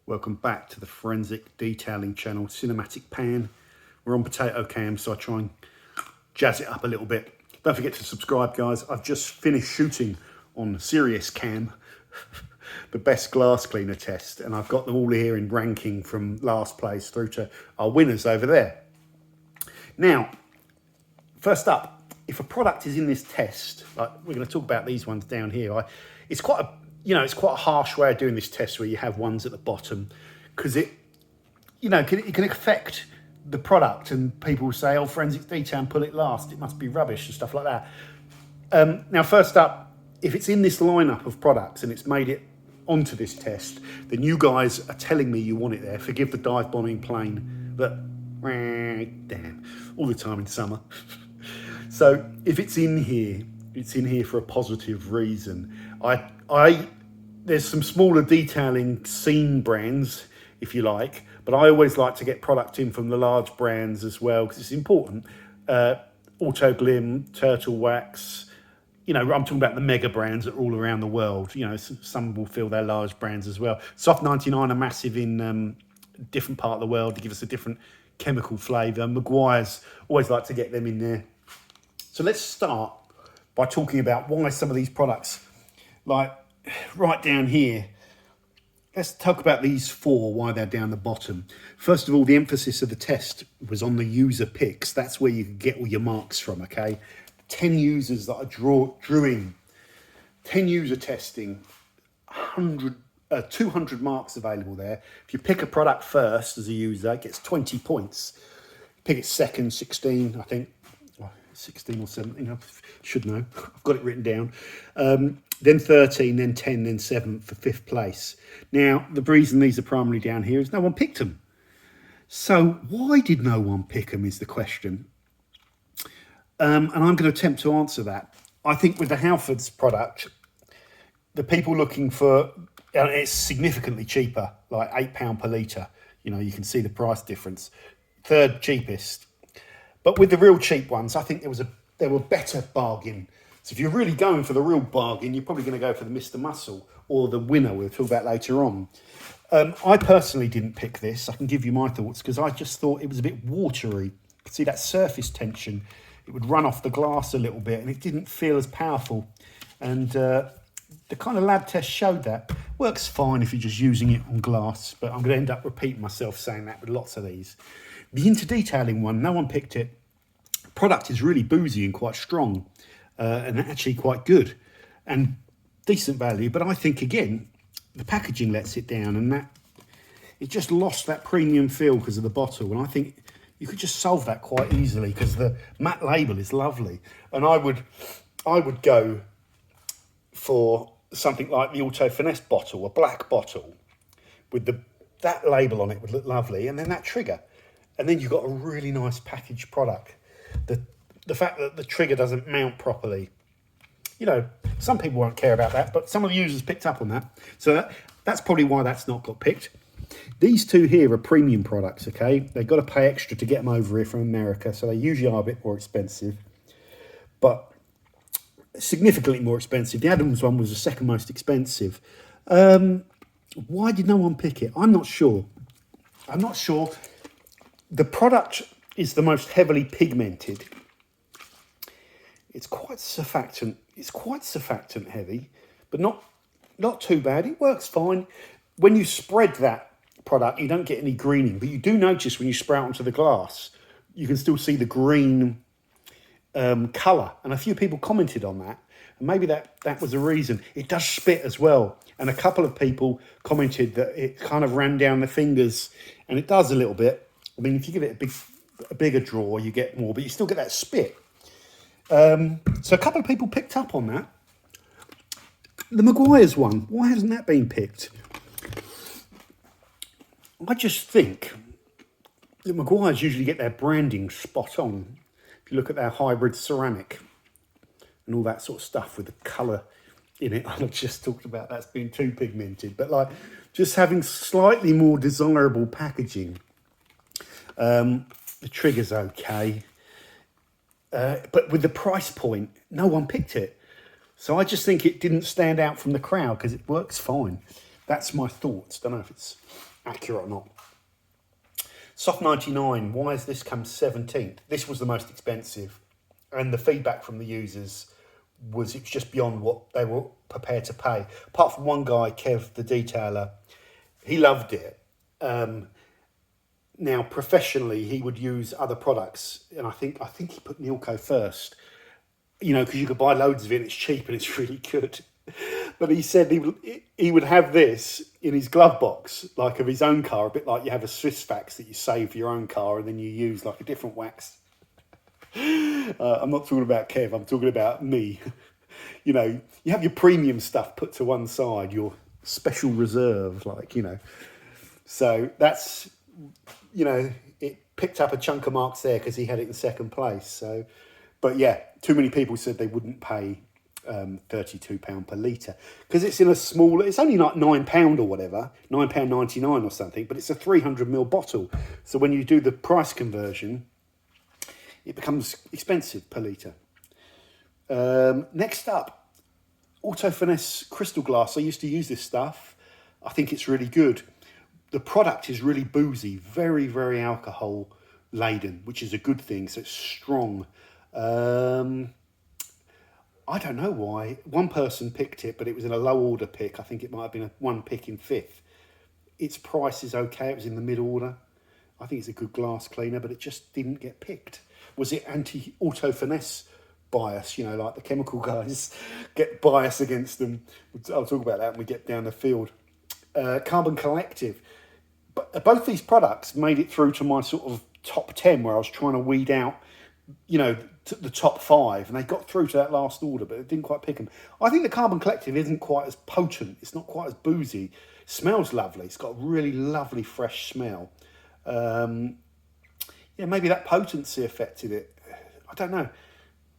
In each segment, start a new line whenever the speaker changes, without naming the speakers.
Welcome back to the Forensic Detailing channel, Cinematic Pan. We're on potato cam, so I try and jazz it up a little bit. Don't forget to subscribe, guys. I've just finished shooting on Serious Cam, the best glass cleaner test, and I've got them all here in ranking from last place through to our winners over there. Now, first up, if a product is in this test, like we're going to talk about these ones down here, it's quite a harsh way of doing this test where you have ones at the bottom, because it can affect the product, and people will say, oh, forensic detail and pull it last, it must be rubbish and stuff like that. Now, first up, if it's in this lineup of products and it's made it onto this test, then you guys are telling me you want it there. Forgive the dive bombing plane, but damn, all the time in summer. So if it's in here for a positive reason. There's some smaller detailing scene brands, if you like, but I always like to get product in from the large brands as well, because it's important. Autoglym, Turtle Wax, I'm talking about the mega brands that are all around the world. Some will feel they're large brands as well. Soft 99 are massive in a different part of the world to give us a different chemical flavour. Meguiars, always like to get them in there. So let's start by talking about why some of these products, like right down here, let's talk about these four, why they're down the bottom. First of all, the emphasis of the test was on the user picks. That's where you can get all your marks from, okay? 10 users that I drew in, 10 user testing, 200 marks available there. If you pick a product first as a user, it gets 20 points. Pick it second, 16, I think. 16 or 17, I should know. I've got it written down. Then 13, then 10, then 7 for 5th place. Now, the reason these are primarily down here is no one picked them. So why did no one pick them is the question. And I'm going to attempt to answer that. I think with the Halfords product, the people looking for, it's significantly cheaper, like £8 per litre. You can see the price difference. Third cheapest. But with the real cheap ones, I think there were better bargain. So if you're really going for the real bargain, you're probably going to go for the Mr. Muscle or the winner we'll talk about later on. I personally didn't pick this. I can give you my thoughts because I just thought it was a bit watery. You could see that surface tension. It would run off the glass a little bit and it didn't feel as powerful. And the kind of lab test showed that. Works fine if you're just using it on glass, but I'm going to end up repeating myself saying that with lots of these. The interdetailing one, no one picked it. Product is really boozy and quite strong and actually quite good and decent value. But I think, again, the packaging lets it down and that it just lost that premium feel because of the bottle. And I think you could just solve that quite easily because the matte label is lovely. And I would go for something like the Auto Finesse bottle, a black bottle with that label on it would look lovely. And then that trigger. And then you've got a really nice packaged product. The fact that the trigger doesn't mount properly, some people won't care about that, but some of the users picked up on that. So that's probably why that's not got picked. These two here are premium products, okay? They've got to pay extra to get them over here from America, so they usually are a bit more expensive, but significantly more expensive. The Adams one was the second most expensive. Why did no one pick it? I'm not sure. The product is the most heavily pigmented. It's quite surfactant. It's quite surfactant heavy, but not too bad. It works fine. When you spread that product, you don't get any greening, but you do notice when you spray it onto the glass, you can still see the green colour. And a few people commented on that, and maybe that was a reason. It does spit as well, and a couple of people commented that it kind of ran down the fingers, and it does a little bit. I mean, if you give it a bigger draw, you get more, but you still get that spit. So a couple of people picked up on that. The Meguiars one, why hasn't that been picked? I just think that Meguiars usually get their branding spot on. If you look at their hybrid ceramic and all that sort of stuff with the colour in it, I've just talked about that's being too pigmented, but like just having slightly more desirable packaging. The trigger's okay. But with the price point, no one picked it. So I just think it didn't stand out from the crowd because it works fine. That's my thoughts. Don't know if it's accurate or not. Soft 99, why has this come 17th? This was the most expensive, and the feedback from the users was it's just beyond what they were prepared to pay. Apart from one guy, Kev, the detailer, he loved it. Now, professionally, he would use other products, and I think he put Nilco first, you know, because you could buy loads of it, it's cheap and it's really good. But he said he would have this in his glove box, like of his own car, a bit like you have a Swiss wax that you save for your own car and then you use like a different wax. I'm not talking about Kev, I'm talking about me. You know, you have your premium stuff put to one side, your special reserve, like, you know. So that's, you know, it picked up a chunk of marks there because he had it in second place. So, but yeah, too many people said they wouldn't pay £32 per litre because it's in a small, it's only like £9 or whatever, £9.99 or something, but it's a 300ml bottle. So when you do the price conversion, it becomes expensive per litre. Next up, Auto Finesse crystal glass. I used to use this stuff. I think it's really good. The product is really boozy, very, very alcohol laden, which is a good thing. So it's strong. I don't know why. One person picked it, but it was in a low order pick. I think it might have been one pick in 5th. Its price is okay. It was in the mid order. I think it's a good glass cleaner, but it just didn't get picked. Was it anti-Auto Finesse bias? You know, like the chemical guys get bias against them. I'll talk about that when we get down the field. Carbon Collective. But both these products made it through to my sort of top 10 where I was trying to weed out, you know, the top 5, and they got through to that last order, but it didn't quite pick them. I think the Carbon Collective isn't quite as potent. It's not quite as boozy. It smells lovely. It's got a really lovely fresh smell. Yeah, maybe that potency affected it. I don't know.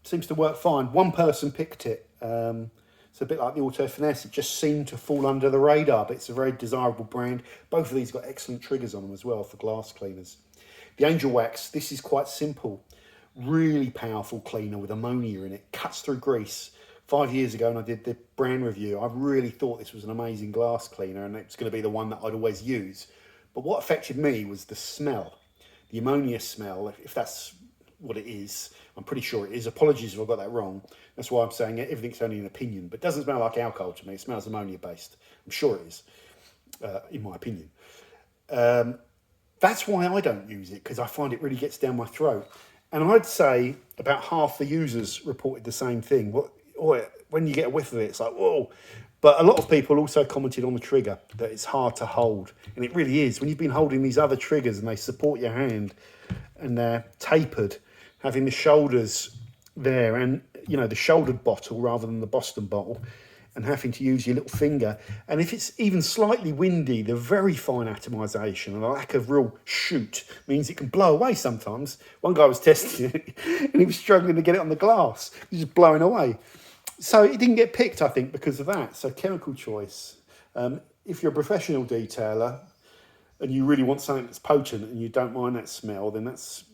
Seems to work fine. One person picked it. It's a bit like the Auto Finesse. It just seemed to fall under the radar, but it's a very desirable brand. Both of these got excellent triggers on them as well for glass cleaners. The Angelwax, this is quite simple. Really powerful cleaner with ammonia in it. Cuts through grease. 5 years ago when I did the brand review, I really thought this was an amazing glass cleaner and it's going to be the one that I'd always use. But what affected me was the smell. The ammonia smell, if that's what it is. I'm pretty sure it is. Apologies if I got that wrong. That's why I'm saying everything's only an opinion. But it doesn't smell like alcohol to me. It smells ammonia based. I'm sure it is, in my opinion. That's why I don't use it, because I find it really gets down my throat. And I'd say about half the users reported the same thing. When you get a whiff of it, it's like, whoa. But a lot of people also commented on the trigger, that it's hard to hold. And it really is. When you've been holding these other triggers and they support your hand and they're tapered, having the shoulders there and, you know, the shouldered bottle rather than the Boston bottle, and having to use your little finger. And if it's even slightly windy, the very fine atomization and a lack of real shoot means it can blow away sometimes. One guy was testing it and he was struggling to get it on the glass. It was just blowing away. So it didn't get picked, I think, because of that. So chemical choice. If you're a professional detailer and you really want something that's potent and you don't mind that smell, then that's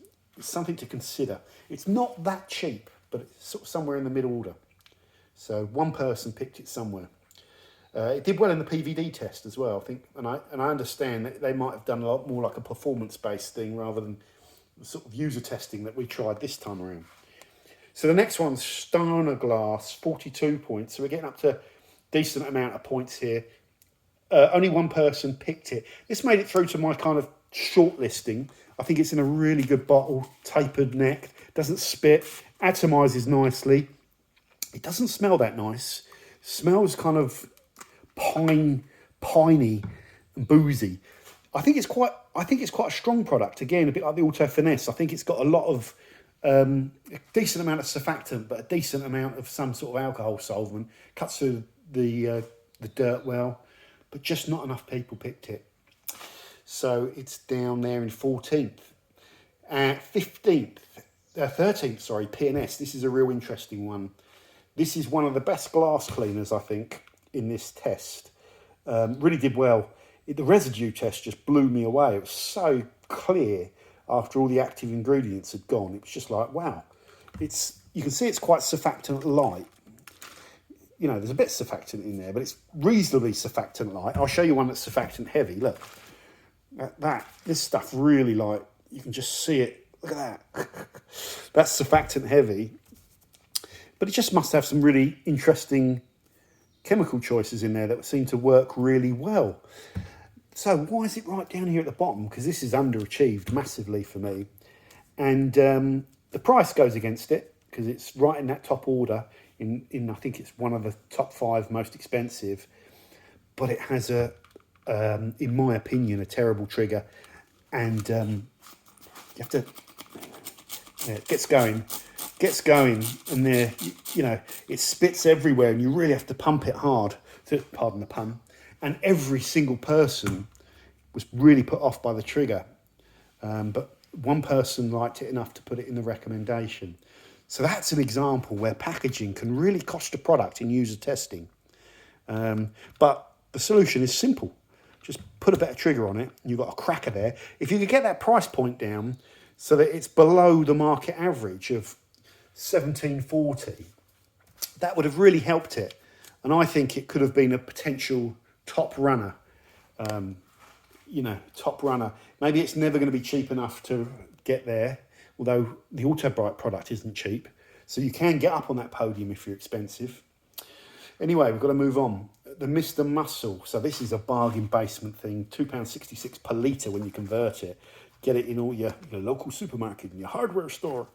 something to consider. It's not that cheap, but it's sort of somewhere in the mid order. So one person picked it somewhere. It did well in the PVD test as well, I think, and I understand that they might have done a lot more like a performance-based thing rather than the sort of user testing that we tried this time around. So the next one's Stjarnagloss, 42 points. So we're getting up to a decent amount of points here. Only one person picked it. This made it through to my kind of shortlisting. I think it's in a really good bottle, tapered neck, doesn't spit, atomizes nicely. It doesn't smell that nice. It smells kind of piney and boozy. I think it's quite a strong product. Again, a bit like the Auto Finesse. I think it's got a lot of a decent amount of surfactant, but a decent amount of some sort of alcohol solvent. Cuts through the dirt well, but just not enough people picked it. So it's down there in 14th. 13th, sorry, P&S. This is a real interesting one. This is one of the best glass cleaners, I think, in this test. Really did well. The residue test just blew me away. It was so clear after all the active ingredients had gone. It was just like, wow. You can see it's quite surfactant light. you know, there's a bit of surfactant in there, but it's reasonably surfactant light. I'll show you one that's surfactant heavy. Look, this stuff really, like, you can just see it. Look at that. That's surfactant heavy. But it just must have some really interesting chemical choices in there that seem to work really well. So why is it right down here at the bottom? Because this is underachieved massively for me. And the price goes against it because it's right in that top order. I think it's one of the top 5 most expensive. But it has in my opinion, a terrible trigger. And you have to, it gets going, and there, you know, it spits everywhere, and you really have to pump it hard. Pardon the pun. And every single person was really put off by the trigger, but one person liked it enough to put it in the recommendation. So that's an example where packaging can really cost a product in user testing. But the solution is simple. Just put a better trigger on it, and you've got a cracker there. If you could get that price point down so that it's below the market average of 1740, that would have really helped it. And I think it could have been a potential top runner. You know, top runner. Maybe it's never going to be cheap enough to get there, although the Autobrite product isn't cheap. So you can get up on that podium if you're expensive. Anyway, we've got to move on. The Mr. Muscle. So this is a bargain basement thing. £2.66 per litre when you convert it. Get it in all your local supermarket and your hardware store.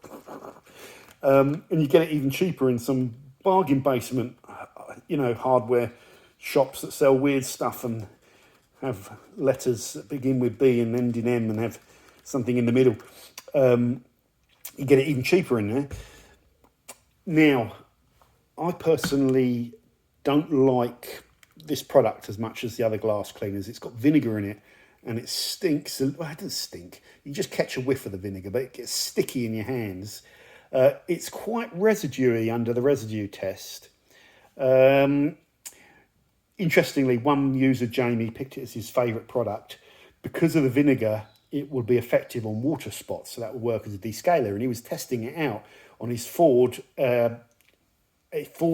And you get it even cheaper in some bargain basement, you know, hardware shops that sell weird stuff and have letters that begin with B and end in M and have something in the middle. You get it even cheaper in there. Now, I personally don't like this product as much as the other glass cleaners. It's got vinegar in it and it stinks. Well, it doesn't stink. You just catch a whiff of the vinegar, but it gets sticky in your hands. It's quite residuey under the residue test. Interestingly, one user, Jamie, picked it as his favourite product. Because of the vinegar, it will be effective on water spots, so that will work as a descaler. And he was testing it out on his Ford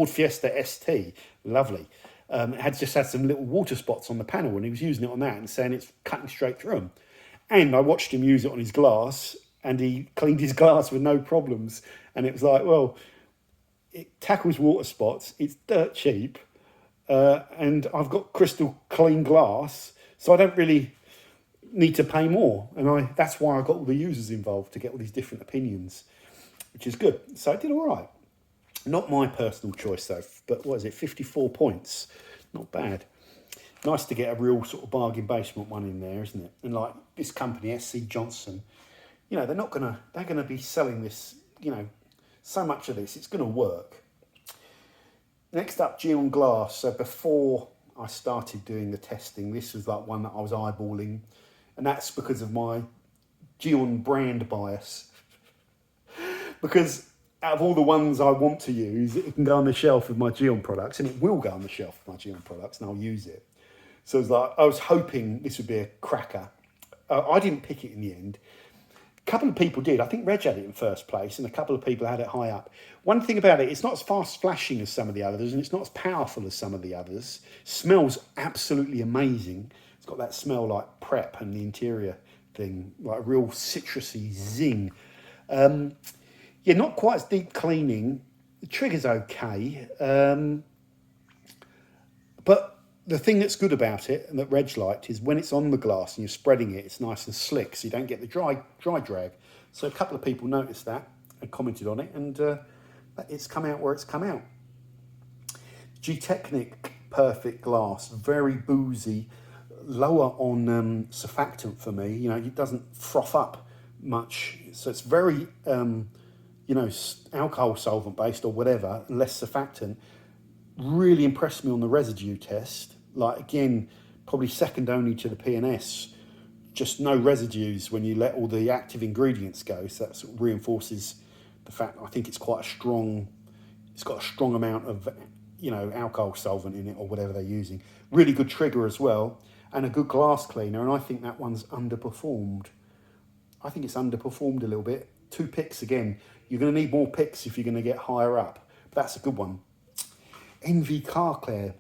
Fiesta ST. Lovely. It just had some little water spots on the panel, and he was using it on that and saying it's cutting straight through them. And I watched him use it on his glass, and he cleaned his glass with no problems. And it was like, well, it tackles water spots. It's dirt cheap. And I've got crystal clean glass, so I don't really need to pay more. And that's why I got all the users involved, to get all these different opinions, which is good. So I did all right. Not my personal choice though, but what is it, 54 points? Not bad. Nice to get a real sort of bargain basement one in there, isn't it? And like this company, SC Johnson, you know, they're gonna be selling this, you know, so much of this, it's gonna work. Next up, Gyeon glass. So before I started doing the testing, this was like one that I was eyeballing, and that's because of my Gyeon brand bias. Because out of all the ones I want to use, it can go on the shelf with my Gyeon products, and it will go on the shelf with my Gyeon products, and I'll use it. So it was like, I was hoping this would be a cracker. I didn't pick it in the end. A couple of people did. I think Reg had it in first place, and a couple of people had it high up. One thing about it, it's not as fast flashing as some of the others, and it's not as powerful as some of the others. Smells absolutely amazing. It's got that smell like prep and the interior thing, like a real citrusy zing. Yeah, not quite as deep cleaning. The trigger's okay. But the thing that's good about it, and that Reg liked, is when it's on the glass and you're spreading it, it's nice and slick, so you don't get the dry drag. So a couple of people noticed that and commented on it, and it's come out where it's come out. Gtechniq perfect glass, very boozy, lower on surfactant for me. You know, it doesn't froth up much, so it's very you know, alcohol solvent based or whatever, less surfactant. Really impressed me on the residue test. Like, again, probably second only to the P&S. Just no residues when you let all the active ingredients go. So that sort of reinforces the fact I think it's quite a strong, it's got a strong amount of, you know, alcohol solvent in it or whatever they're using. Really good trigger as well, and a good glass cleaner. And I think that one's underperformed. I think it's underperformed a little bit. 2 picks again. You're going to need more picks if you're going to get higher up. But that's a good one. NV Car Care.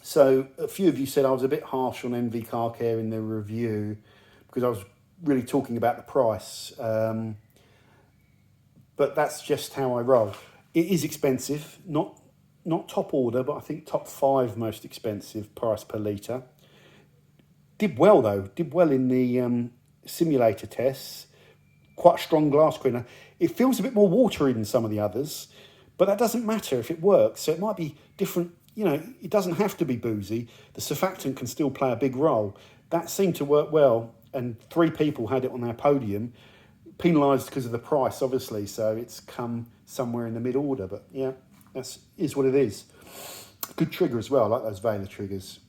So a few of you said I was a bit harsh on NV Car Care in the review because I was really talking about the price. But that's just how I roll. It is expensive, not top order, but I think top 5 most expensive price per litre. Did well though, did well in the simulator tests. Quite a strong glass cleaner. It feels a bit more watery than some of the others, but that doesn't matter if it works. So it might be different, you know, it doesn't have to be boozy. The surfactant can still play a big role. That seemed to work well, and 3 people had it on their podium. Penalised because of the price, obviously, so it's come somewhere in the mid-order, but yeah, is what it is. Good trigger as well, I like those Vela triggers.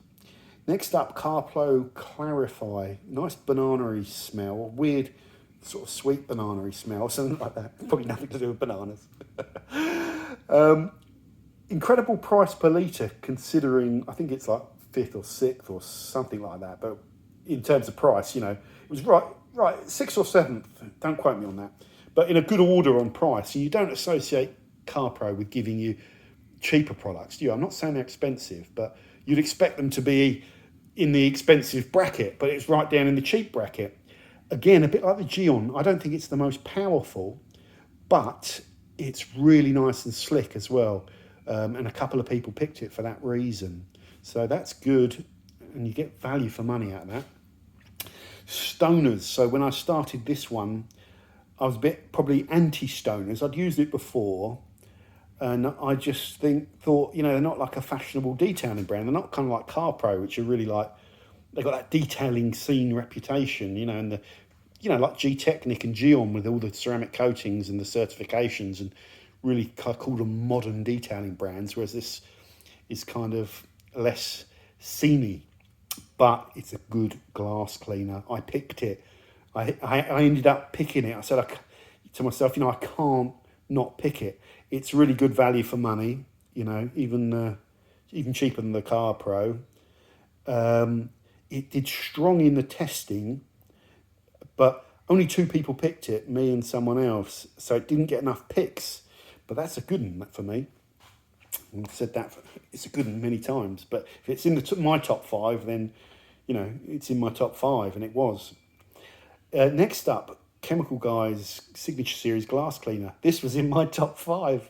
Next up, Carpro Clarify. Nice banana-y smell, weird sort of sweet banana-y smell, something like that. Probably nothing to do with bananas. Incredible price per litre, considering, I think it's like 5th or 6th or something like that, but in terms of price, you know, it was right, 6th or 7th, don't quote me on that, but in a good order on price. You don't associate Carpro with giving you cheaper products, do you? I'm not saying they're expensive, but you'd expect them to be in the expensive bracket, but it's right down in the cheap bracket. Again, a bit like the Gyeon, I don't think it's the most powerful, but it's really nice and slick as well. And a couple of people picked it for that reason. So that's good, and you get value for money out of that. Stoners. So when I started this one, I was a bit probably anti-stoners. I'd used it before, and I just thought, you know, they're not like a fashionable detailing brand. They're not kind of like Carpro, which are really like, they've got that detailing scene reputation, you know, and the, you know, like Gtechniq and Gyeon with all the ceramic coatings and the certifications, and really called them modern detailing brands, whereas this is kind of less sceney, but it's a good glass cleaner. I picked it. I ended up picking it. I said to myself, you know, I can't not pick it. It's really good value for money, you know, even cheaper than the Carpro. It did strong in the testing, but only 2 people picked it, me and someone else, so it didn't get enough picks. But that's a good one for me. I've said that, it's a good one many times, but if it's in my top 5, then, you know, it's in my top 5, and it was. Next up, Chemical Guys Signature Series Glass Cleaner. This was in my top 5.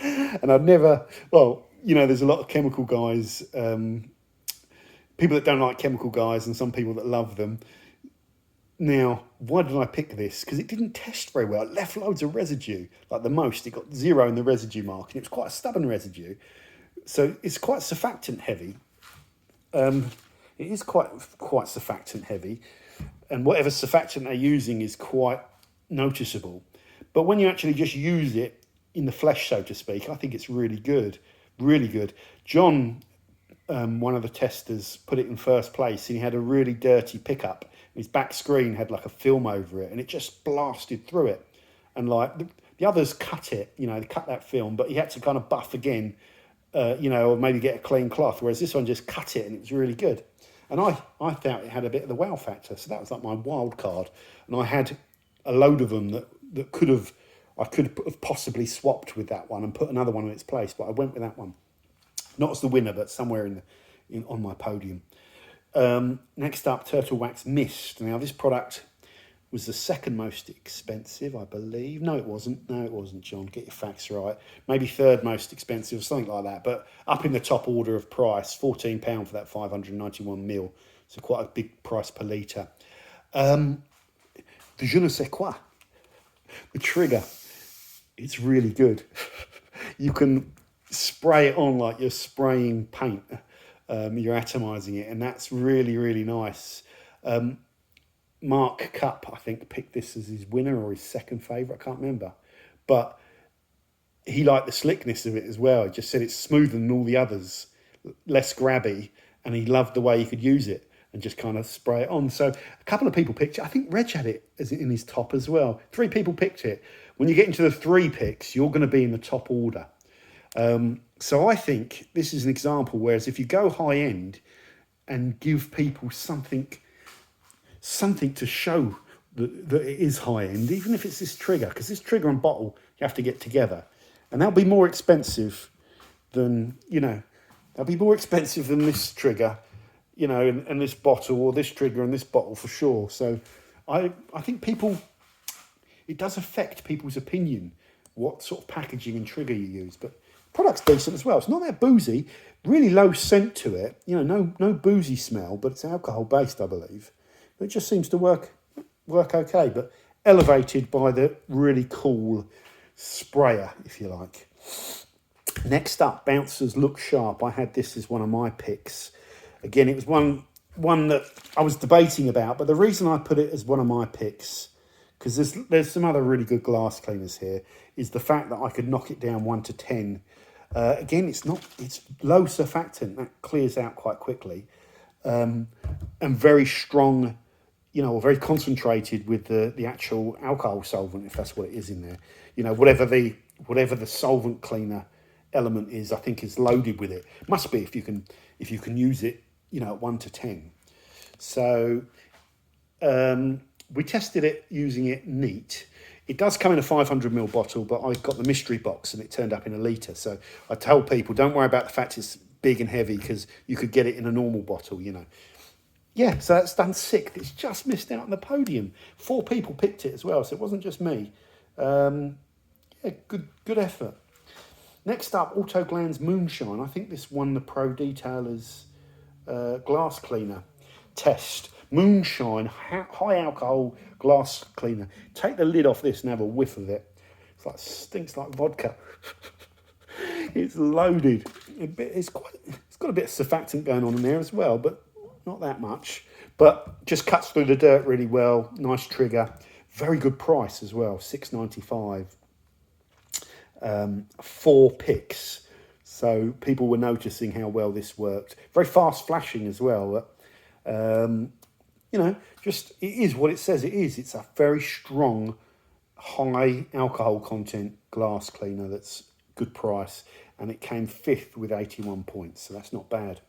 And I've never, well, you know, there's a lot of Chemical Guys, people that don't like Chemical Guys and some people that love them. Now, why did I pick this? Because it didn't test very well. It left loads of residue. Like the most, it got 0 in the residue mark, and it was quite a stubborn residue. So it's quite surfactant heavy. It is quite surfactant heavy, and whatever surfactant they're using is quite noticeable. But when you actually just use it in the flesh, so to speak, I think it's really good. Really good. John, one of the testers, put it in first place, and he had a really dirty pickup. His back screen had like a film over it, and it just blasted through it. And like the others cut it, you know, they cut that film, but he had to kind of buff again, you know, or maybe get a clean cloth. Whereas this one just cut it, and it was really good. And I thought it had a bit of the wow factor, so that was like my wild card. And I had a load of them that I could have possibly swapped with that one and put another one in its place, but I went with that one. Not as the winner, but somewhere on my podium. Next up, Turtle Wax Mist. Now, this product was the 2nd most expensive, I believe. No, it wasn't, John. Get your facts right. Maybe 3rd most expensive, something like that. But up in the top order of price, £14 for that 591ml. So quite a big price per litre. The je ne sais quoi. The trigger. It's really good. You can spray it on like you're spraying paint. You're atomising it, and that's really, really nice. Mark Cup, I think, picked this as his winner or his 2nd favourite, I can't remember. But he liked the slickness of it as well. He just said it's smoother than all the others, less grabby, and he loved the way he could use it and just kind of spray it on. So a couple of people picked it. I think Reg had it as in his top as well. 3 people picked it. When you get into the 3 picks, you're going to be in the top order. So I think this is an example, whereas if you go high end and give people something to show that it is high end, even if it's this trigger, because this trigger and bottle you have to get together, and that'll be more expensive than, you know, they'll be more expensive than this trigger, you know, and this bottle, or this trigger and this bottle for sure. So I think it does affect people's opinion what sort of packaging and trigger you use. But product's decent as well. It's not that boozy, really low scent to it, you know, no boozy smell, but it's alcohol based, I believe. It just seems to work okay, but elevated by the really cool sprayer, if you like. Next up, Bouncers Look Sharp. I had this as one of my picks. Again, it was one that I was debating about, but the reason I put it as one of my picks, because there's some other really good glass cleaners here, is the fact that I could knock it down 1 to 10. Again, it's low surfactant, that clears out quite quickly, and very strong, you know, or very concentrated with the actual alcohol solvent, if that's what it is in there. You know, whatever the solvent cleaner element is, I think is loaded with it. Must be if you can use it, you know, at 1 to 10. So we tested it using it neat. It does come in a 500ml bottle, but I got the mystery box and it turned up in a litre. So I tell people, don't worry about the fact it's big and heavy, because you could get it in a normal bottle, you know. Yeah, so that's done sick. It's just missed out on the podium. 4 people picked it as well, so it wasn't just me. Yeah, good effort. Next up, Autoglans Moonshine. I think this won the Pro Detailer's glass cleaner test. Moonshine, high alcohol glass cleaner. Take the lid off this and have a whiff of it. It's like, stinks like vodka. It's loaded. It's got a bit of surfactant going on in there as well, but not that much. But just cuts through the dirt really well. Nice trigger. Very good price as well. $6.95. 4 picks. So people were noticing how well this worked. Very fast flashing as well. You know, just it is what it says it is. It's a very strong, high alcohol content glass cleaner that's good price, and it came 5th with 81 points, so that's not bad.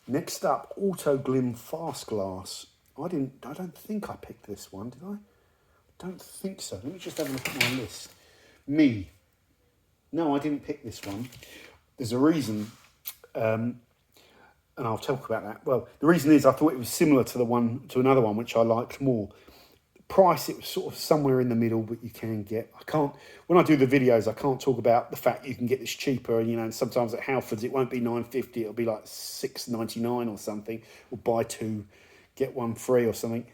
Next up, Autoglym Fast Glass. I don't think I picked this one, did I? Don't think so. Let me just have a look at my list. No, I didn't pick this one. There's a reason, and I'll talk about that. Well, the reason is I thought it was similar to another one which I liked more. Price, it was sort of somewhere in the middle, but you can get. When I do the videos, I can't talk about the fact you can get this cheaper. You know, and sometimes at Halfords it won't be $9.50; it'll be like $6.99 or something. Or buy 2, get 1 free or something.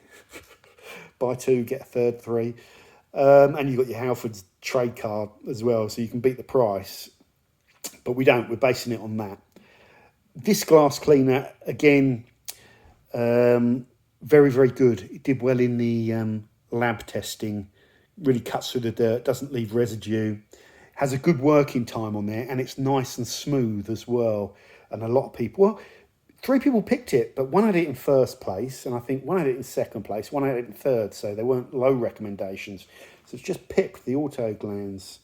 Buy 2, get a third free. And you've got your Halfords trade card as well, so you can beat the price. But we don't. We're basing it on that. This glass cleaner, again, very, very good. It did well in the lab testing. Really cuts through the dirt, doesn't leave residue. Has a good working time on there, and it's nice and smooth as well. And a lot of people, well, 3 people picked it, but one had it in 1st place, and I think one had it in 2nd place, one had it in 3rd, so they weren't low recommendations. So it's just picked the Autoglans.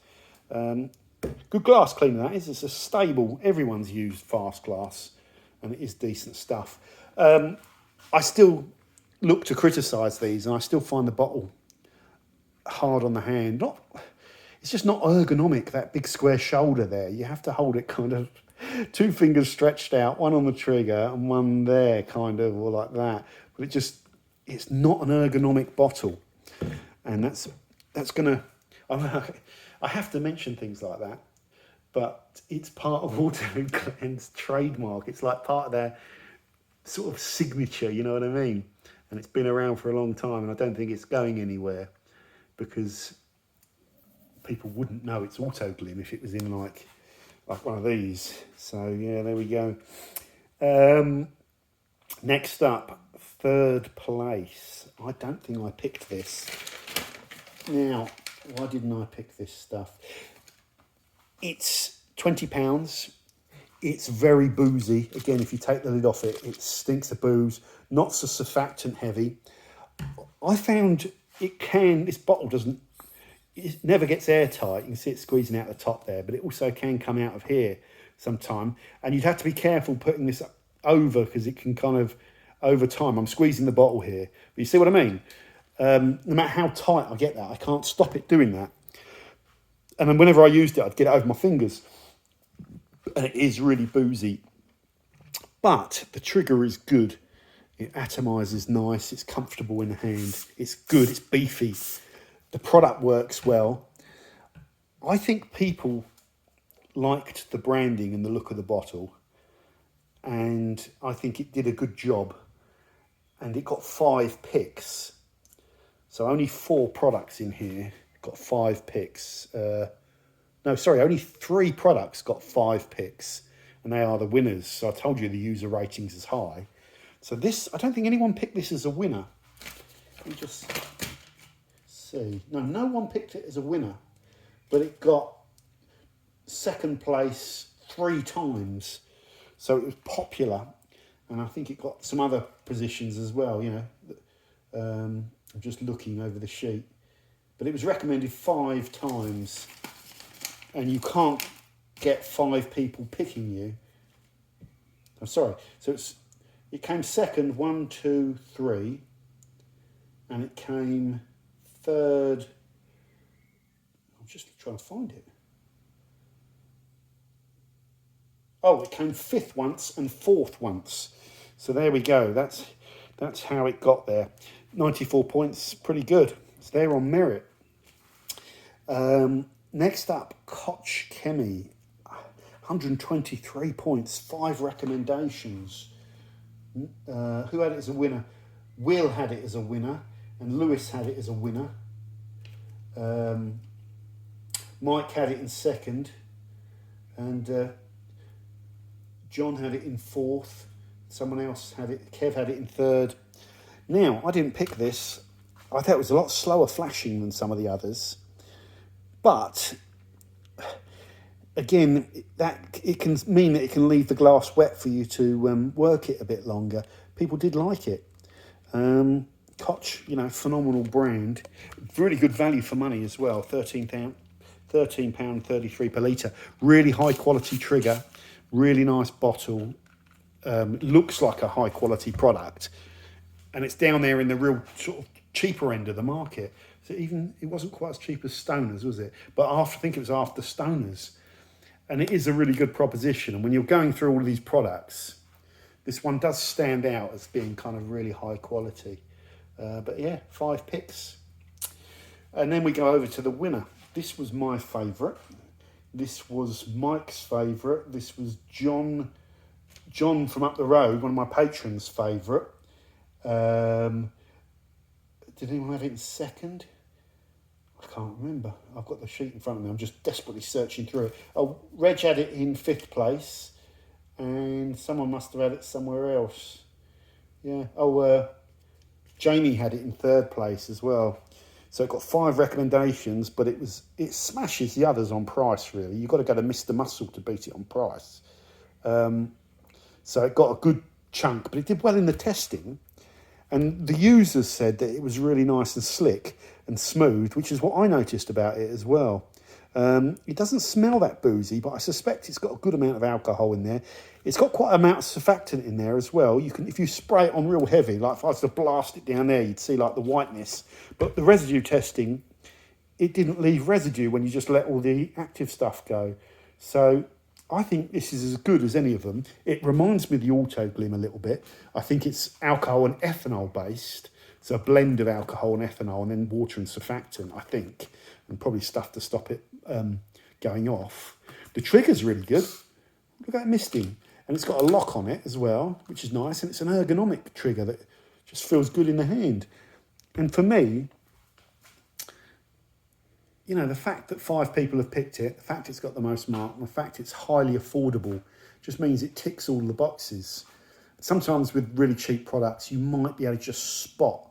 Good glass cleaner, that is. It's a stable, everyone's used fast glass, and it is decent stuff. I still look to criticise these, and I still find the bottle hard on the hand. It's just not ergonomic, that big square shoulder there. You have to hold it kind of 2 fingers stretched out, one on the trigger and one there, kind of, or like that. But it's not an ergonomic bottle, and that's gonna. I have to mention things like that, but it's part of Autoglym's trademark. It's like part of their sort of signature, you know what I mean? And it's been around for a long time, and I don't think it's going anywhere, because people wouldn't know it's Autoglym if it was in like one of these. So yeah, there we go. Next up, 3rd place. I don't think I picked this. Now, why didn't I pick this stuff? It's £20. It's very boozy. Again, if you take the lid off it, it stinks of booze. Not so surfactant heavy. I found this bottle it never gets airtight. You can see it squeezing out the top there, but it also can come out of here sometime. And you'd have to be careful putting this over, because it can kind of, over time, I'm squeezing the bottle here. But you see what I mean? No matter how tight I get that, I can't stop it doing that. And then whenever I used it, I'd get it over my fingers. and it is really boozy. But the trigger is good. It atomises nice. It's comfortable in the hand. It's good. It's beefy. The product works well. I think people liked the branding and the look of the bottle, and I think it did a good job. And it got 5 picks. So only 4 products in here got 5 picks. No, sorry, only 3 products got 5 picks, and they are the winners. So I told you the user ratings is high. So this, I don't think anyone picked this as a winner. Let me just see. No one picked it as a winner, but it got second place 3 times. So it was popular, and I think it got some other positions as well, you know. I'm just looking over the sheet. But it was recommended 5 times, and you can't get 5 people picking you. I'm sorry. So it came second, 1, 2, 3, and it came third. I'm just trying to find it. Oh, it came 5th once and 4th once. So there we go. That's how it got there. 94 points, pretty good. It's there on merit. Next up, Koch Chemie. 123 points, 5 recommendations. Who had it as a winner? Will had it as a winner, and Lewis had it as a winner. Mike had it in second, and John had it in 4th. Someone else had it. Kev had it in 3rd. Now, I didn't pick this. I thought it was a lot slower flashing than some of the others. But again, that it can mean that it can leave the glass wet for you to work it a bit longer. People did like it. Koch, you know, phenomenal brand. Really good value for money as well. £13.33 per litre. Really high quality trigger. Really nice bottle. Looks like a high quality product. And it's down there in the real sort of cheaper end of the market. So even it wasn't quite as cheap as Stoners, was it? But I think it was after Stoners. And it is a really good proposition. And when you're going through all of these products, this one does stand out as being kind of really high quality. But yeah, 5 picks. And then we go over to the winner. This was my favourite. This was Mike's favourite. This was John from up the road, one of my patrons' favourite. Did anyone have it in second? I can't remember. I've got the sheet in front of me. I'm just desperately searching through it. Oh, Reg had it in 5th place, and someone must have had it somewhere else. Yeah. Oh, Jamie had it in 3rd place as well. So it got 5 recommendations, but it smashes the others on price, really. You've got to go to Mr. Muscle to beat it on price. So it got a good chunk, but it did well in the testing. And the users said that it was really nice and slick and smooth, which is what I noticed about it as well. It doesn't smell that boozy, but I suspect it's got a good amount of alcohol in there. It's got quite an amount of surfactant in there as well. You can, if you spray it on real heavy, like if I was to blast it down there, you'd see like the whiteness. But the residue testing, it didn't leave residue when you just let all the active stuff go. So I think this is as good as any of them. It reminds me of the Autoglym a little bit. I think it's alcohol and ethanol based. So a blend of alcohol and ethanol and then water and surfactant, I think. And probably stuff to stop it going off. The trigger's really good. Look at that misting. And it's got a lock on it as well, which is nice. And it's an ergonomic trigger that just feels good in the hand. And for me, you know, the fact that 5 people have picked it, the fact it's got the most mark, and the fact it's highly affordable just means it ticks all the boxes. Sometimes with really cheap products, you might be able to just spot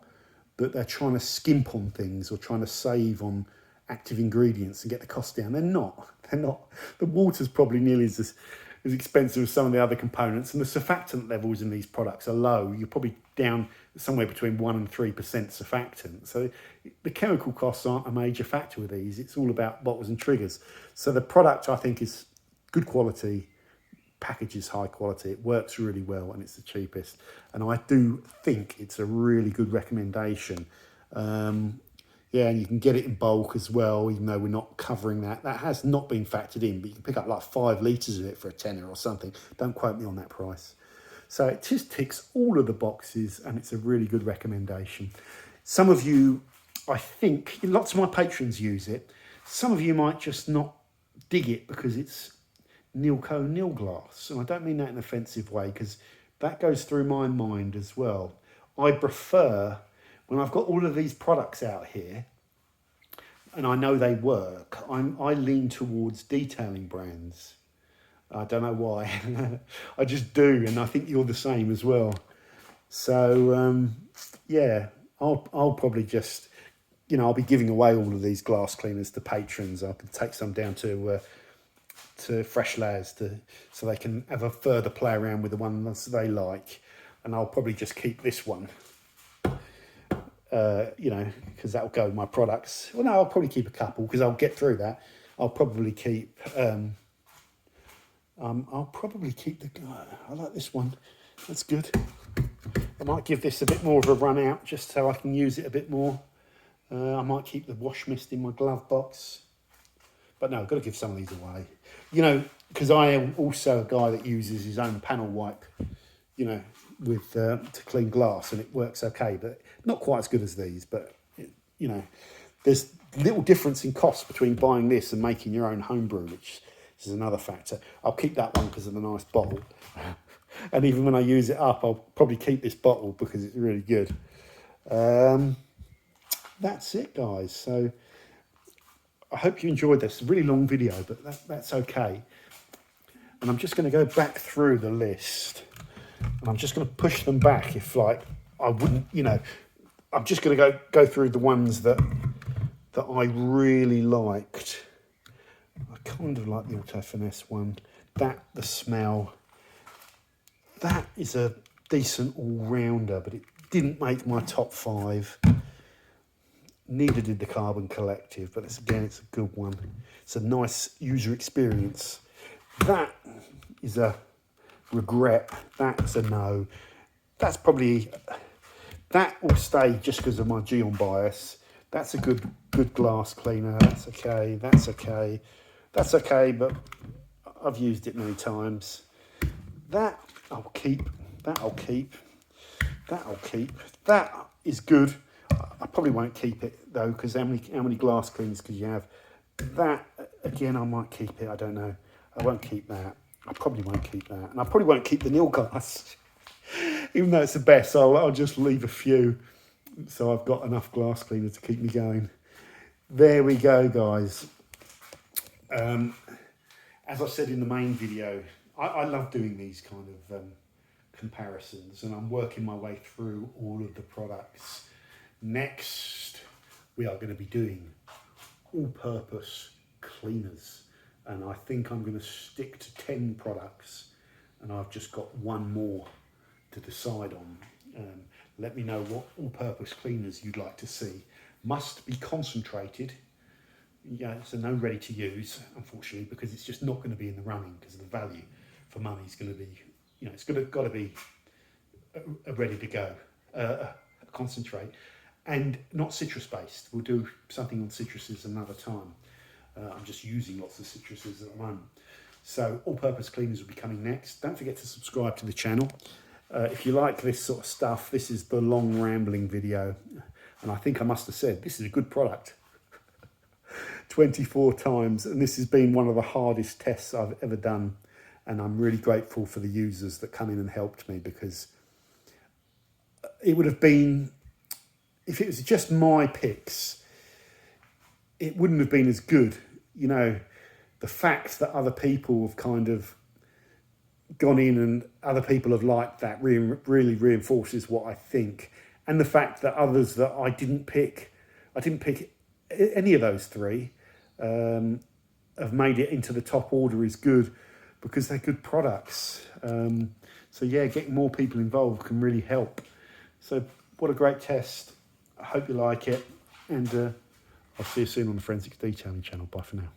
that they're trying to skimp on things or trying to save on active ingredients and get the cost down. They're not. They're not. The water's probably nearly as expensive as some of the other components, and the surfactant levels in these products are low. You're probably down somewhere between 1% and 3% surfactant. So the chemical costs aren't a major factor with these. It's all about bottles and triggers. So the product, I think, is good quality, package is high quality, it works really well, and it's the cheapest. And I do think it's a really good recommendation. Yeah, and you can get it in bulk as well, even though we're not covering that. That has not been factored in, but you can pick up like 5 litres of it for a tenner or something. Don't quote me on that price. So it just ticks all of the boxes, and it's a really good recommendation. Some of you, I think, lots of my patrons use it. Some of you might just not dig it because it's Nilco nil glass. And I don't mean that in an offensive way, because that goes through my mind as well. I prefer, when I've got all of these products out here, and I know they work, I lean towards detailing brands. I don't know why. I just do, and I think you're the same as well. So, yeah, I'll probably just, you know, I'll be giving away all of these glass cleaners to patrons. I can take some down to Fresh Lads so they can have a further play around with the ones they like. And I'll probably just keep this one. You know, because that'll go with my products. Well, no, I'll probably keep a couple because I'll get through that. I'll probably keep the. I like this one. That's good. I might give this a bit more of a run out just so I can use it a bit more. I might keep the wash mist in my glove box. But no, I've got to give some of these away. You know, because I am also a guy that uses his own panel wipe, you know, with to clean glass, and it works okay, but not quite as good as these. But you know, there's little difference in cost between buying this and making your own homebrew, which is another factor. I'll keep that one because of the nice bottle, and even when I use it up, I'll probably keep this bottle because it's really good. That's it, guys. So I hope you enjoyed this. It's a really long video, but that's okay. And I'm just going to go back through the list. And I'm just going to push them back if, like, I wouldn't, you know, I'm just going to go through the ones that I really liked. I kind of like the Auto Finesse one. The smell. That is a decent all-rounder, but it didn't make my top 5. Neither did the Carbon Collective, but it's a good one. It's a nice user experience. That is a regret. That's a no. That's probably, that will stay just because of my Gyeon bias. That's a good glass cleaner. That's okay. That's okay. That's okay, but I've used it many times. That I'll keep. That I'll keep. That I'll keep. That is good. I probably won't keep it though, because how many glass cleaners could you have? That again, I might keep it. I don't know. I won't keep that. I probably won't keep that, and I probably won't keep the nil glass, even though it's the best. I'll just leave a few, so I've got enough glass cleaner to keep me going. There we go, guys. As I said in the main video, I love doing these kind of comparisons, and I'm working my way through all of the products. Next, we are going to be doing all-purpose cleaners, and I think I'm going to stick to 10 products, and I've just got one more to decide on. Let me know what all-purpose cleaners you'd like to see. Must be concentrated. Yeah, so no ready to use, unfortunately, because it's just not going to be in the running because the value for money is going to be, you know, it's got to be ready to go, concentrate. And not citrus based. We'll do something on citruses another time. I'm just using lots of citruses at the moment. So all-purpose cleaners will be coming next. Don't forget to subscribe to the channel. If you like this sort of stuff, this is the long rambling video. And I think I must have said, this is a good product. 24 times. And this has been one of the hardest tests I've ever done. And I'm really grateful for the users that come in and helped me, because it would have been, if it was just my picks, it wouldn't have been as good. You know, the fact that other people have kind of gone in and other people have liked that really reinforces what I think. And the fact that others that I didn't pick any of those 3, have made it into the top order is good, because they're good products. So yeah, getting more people involved can really help. So what a great test. I hope you like it, and I'll see you soon on the Forensics Detailing channel. Bye for now.